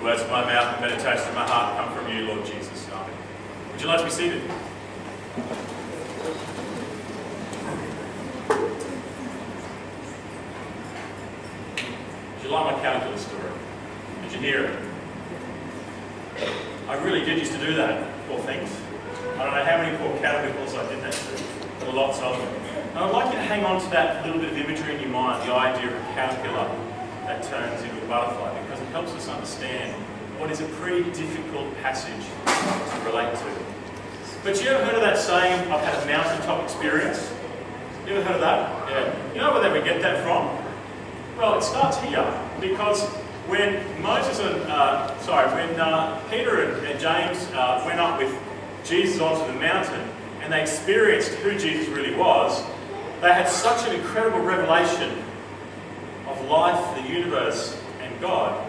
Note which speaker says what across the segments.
Speaker 1: words of my mouth and meditations of my heart come from you, Lord Jesus. Amen. Would you like to be seated? Did you like my calculus story? Did you hear it? I really did used to do that, poor things. I don't know how many poor caterpillars I did that to, but lots of them. And I'd like you to hang on to that little bit of imagery in your mind, the idea of a caterpillar that turns into a butterfly, because it helps us understand what is a pretty difficult passage to relate to. But you ever heard of that saying, I've had a mountaintop experience? You ever heard of that? Yeah. You know where we get that from? Well, it starts here, because when Peter and James went up with Jesus onto the mountain, and they experienced who Jesus really was, they had such an incredible revelation of life, the universe, and God,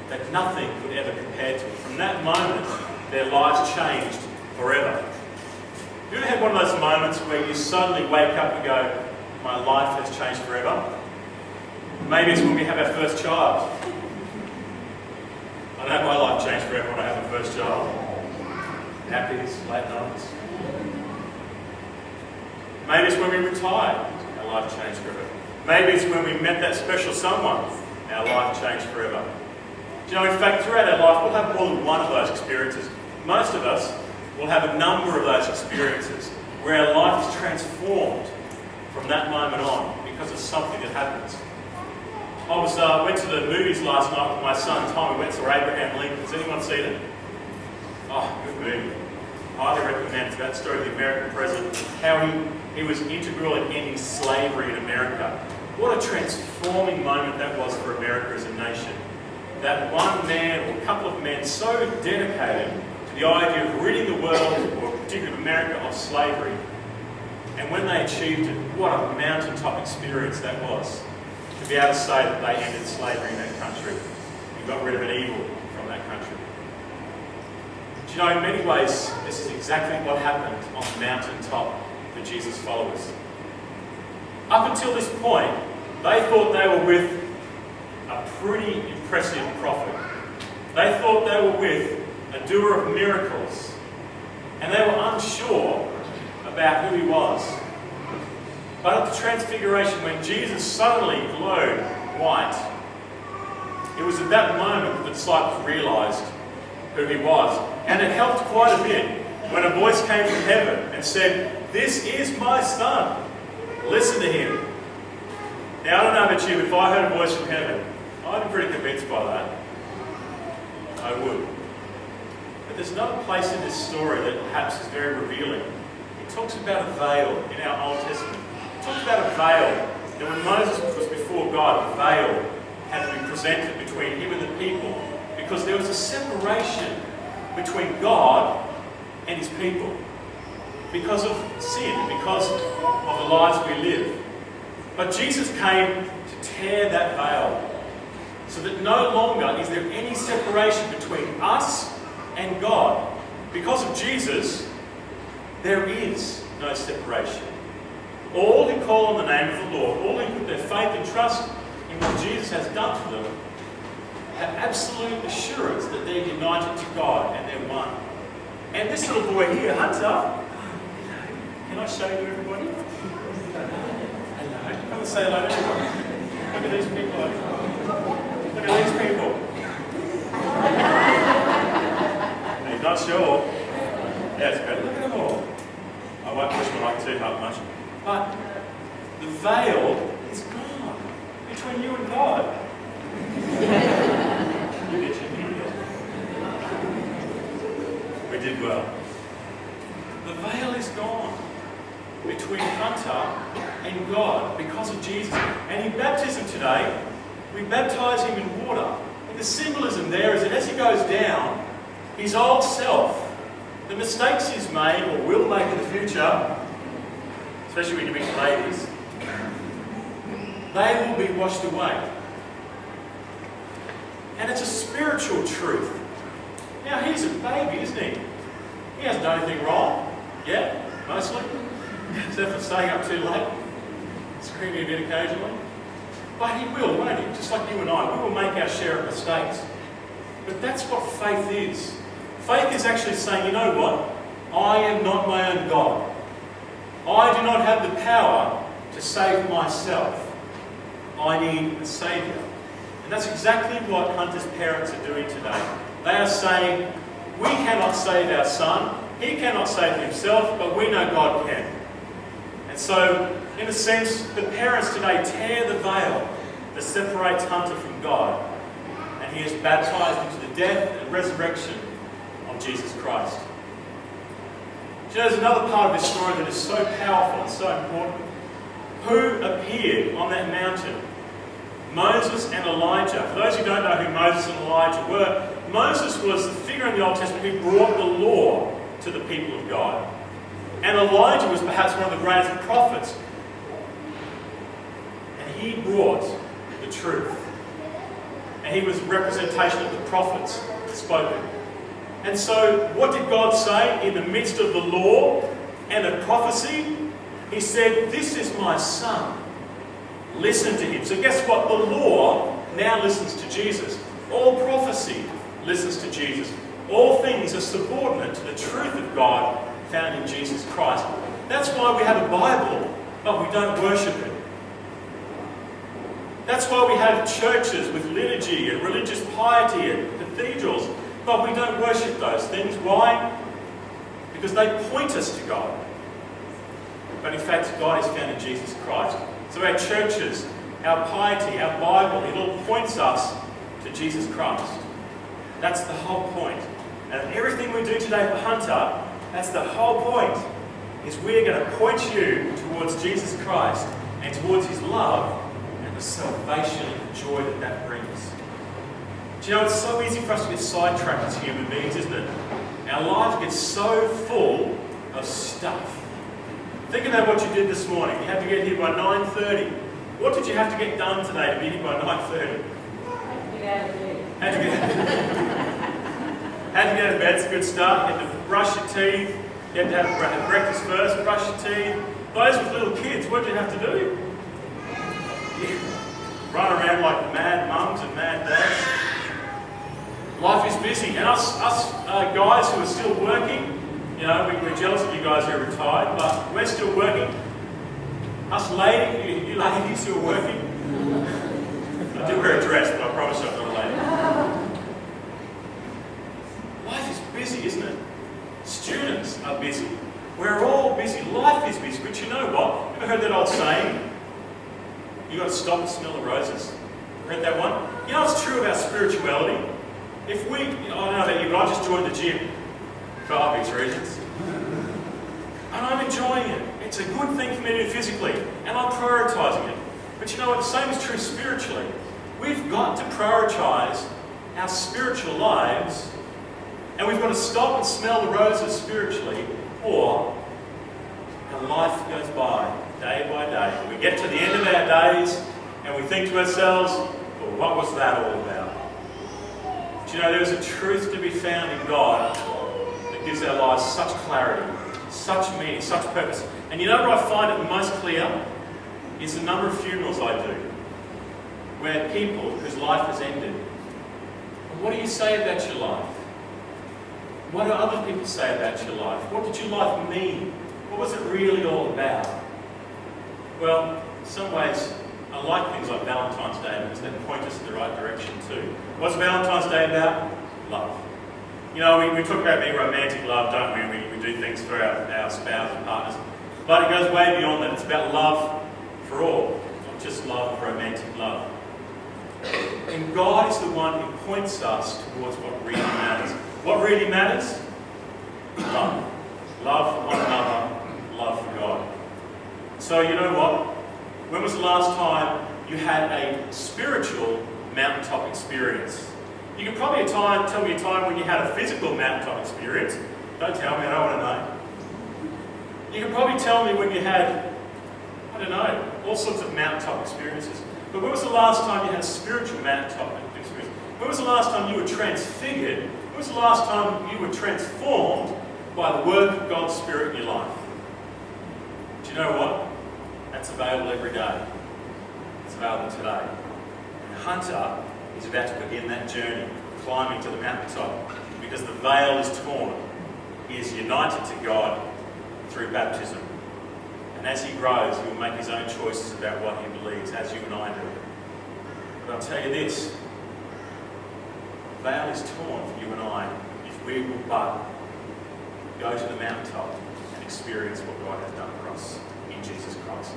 Speaker 1: that nothing could ever compare to it. From that moment, their lives changed forever. Have you ever had one of those moments where you suddenly wake up and go, my life has changed forever? Maybe it's when we have our first child. I know my life changed forever when I had my first child. Happies, late nights. Maybe it's when we retired, our life changed forever. Maybe it's when we met that special someone, our life changed forever. Do you know, in fact, throughout our life, we'll have more than one of those experiences. Most of us will have a number of those experiences where our life is transformed from that moment on because of something that happens. I went to the movies last night with my son Tom. We went to Abraham Lincoln. Has anyone seen it? Oh, good movie. Highly recommend. It's about the story of the American president, how he was integral in ending slavery in America. What a transforming moment that was for America as a nation. That one man, or a couple of men, so dedicated to the idea of ridding the world, or particularly America, of slavery. And when they achieved it, what a mountaintop experience that was. To be able to say that they ended slavery in that country and got rid of an evil from that country. Do you know, in many ways, this is exactly what happened on the mountaintop for Jesus' followers. Up until this point, they thought they were with a pretty impressive prophet. They thought they were with a doer of miracles. And they were unsure about who he was. But at the Transfiguration, when Jesus suddenly glowed white, it was at that moment that the disciples realised who he was. And it helped quite a bit when a voice came from heaven and said, "This is my son. Listen to him." Now, I don't know about you, if I heard a voice from heaven, I'd be pretty convinced by that. I would. But there's another place in this story that perhaps is very revealing. It talks about a veil in our Old Testament. It talks about a veil. That when Moses was before God, a veil had to be presented between him and the people because there was a separation between God and his people because of sin, because of the lives we live. But Jesus came to tear that veil so that no longer is there any separation between us and God. Because of Jesus, there is no separation. All who call on the name of the Lord, all who put their faith and trust in what Jesus has done for them, have absolute assurance that they're united to God and they're one. And this little boy here, Hunter, can I show you everybody? Hello. Come and say hello to everyone. Look at these people. Look at these people. He's not sure. Yeah, it's better. Look at them all. I won't push my mic too hard much. But the veil is gone between you and God. We did well. The veil is gone between Hunter and God because of Jesus. And in baptism today, we baptise him in water. And the symbolism there is that as he goes down, his old self, the mistakes he's made or will make in the future, especially when you meet babies, they will be washed away. And it's a spiritual truth. Now, he's a baby, isn't he? He hasn't done anything wrong. Yeah, mostly. Except for staying up too late, screaming a bit occasionally. But he will, won't he? Just like you and I, we will make our share of mistakes. But that's what faith is. Faith is actually saying, you know what? I am not my own God. I do not have the power to save myself. I need a Saviour. And that's exactly what Hunter's parents are doing today. They are saying, we cannot save our son. He cannot save himself, but we know God can. And so, in a sense, the parents today tear the veil that separates Hunter from God. And he is baptised into the death and resurrection of Jesus Christ. Do you know, there's another part of this story that is so powerful and so important. Who appeared on that mountain? Moses and Elijah. For those who don't know who Moses and Elijah were, Moses was the figure in the Old Testament who brought the law to the people of God. And Elijah was perhaps one of the greatest prophets. And he brought the truth. And he was a representation of the prophets spoken. And so, what did God say in the midst of the law and of prophecy? He said, "This is my son. Listen to him." So guess what? The law now listens to Jesus. All prophecy listens to Jesus. All things are subordinate to the truth of God found in Jesus Christ. That's why we have a Bible, but we don't worship it. That's why we have churches with liturgy and religious piety and cathedrals, but we don't worship those things. Why? Because they point us to God. But in fact, God is found in Jesus Christ. So our churches, our piety, our Bible, it all points us to Jesus Christ. That's the whole point. And everything we do today for Hunter, that's the whole point, is we're going to point you towards Jesus Christ and towards his love and the salvation and the joy that that brings. Do you know, it's so easy for us to get sidetracked as human beings, isn't it? Our lives get so full of stuff. Think about what you did this morning. You had to get here by 9:30. What did you have to get done today to be here by 9:30?
Speaker 2: Get out of bed.
Speaker 1: Had to get out of bed. It's a good start. You had to brush your teeth. You had to have breakfast first, brush your teeth. Those with little kids, what did you have to do? You run around like mad mums and mad dads. Life is busy. And us guys who are still working, you know, we're jealous of you guys who are retired, but we're still working. Us ladies, you ladies who are working. I do wear a dress, but I promise you I'm not a lady. Life is busy, isn't it? Students are busy. We're all busy. Life is busy. But you know what? Ever heard that old saying? You got to stop and smell the roses. Read that one? You know it's true about spirituality. If we, I don't know about you, but I just joined the gym for obvious reasons. And I'm enjoying it. It's a good thing for me to do physically. And I'm prioritising it. But you know what? The same is true spiritually. We've got to prioritise our spiritual lives. And we've got to stop and smell the roses spiritually. Or our life goes by, day by day. We get to the end of our days and we think to ourselves, well, what was that all about? Do you know, there is a truth to be found in God that gives our lives such clarity, such meaning, such purpose. And you know where I find it most clear? Is the number of funerals I do, where people whose life has ended. And what do you say about your life? What do other people say about your life? What did your life mean? What was it really all about? Well, in some ways, I like things like Valentine's Day because they point us in the right direction too. What's Valentine's Day about? Love. You know, we talk about being romantic love, don't we? We do things for our spouse and partners. But it goes way beyond that. It's about love for all, not just love, romantic love. And God is the one who points us towards what really matters. What really matters? Love. Love for one another, love for God. So you know what? When was the last time you had a spiritual mountaintop experience? You can probably tell me a time when you had a physical mountaintop experience. Don't tell me, I don't want to know. You can probably tell me when you had, I don't know, all sorts of mountaintop experiences. But when was the last time you had a spiritual mountaintop experience? When was the last time you were transfigured? When was the last time you were transformed by the work of God's Spirit in your life? Do you know what? That's available every day. It's available today. And Hunter is about to begin that journey. climbing to the mountaintop, because the veil is torn. He is united to God through baptism. And as he grows, he will make his own choices about what he believes, as you and I do. But I'll tell you this, the veil is torn for you and I if we will but go to the mountaintop and experience what God has done for us in Jesus Christ.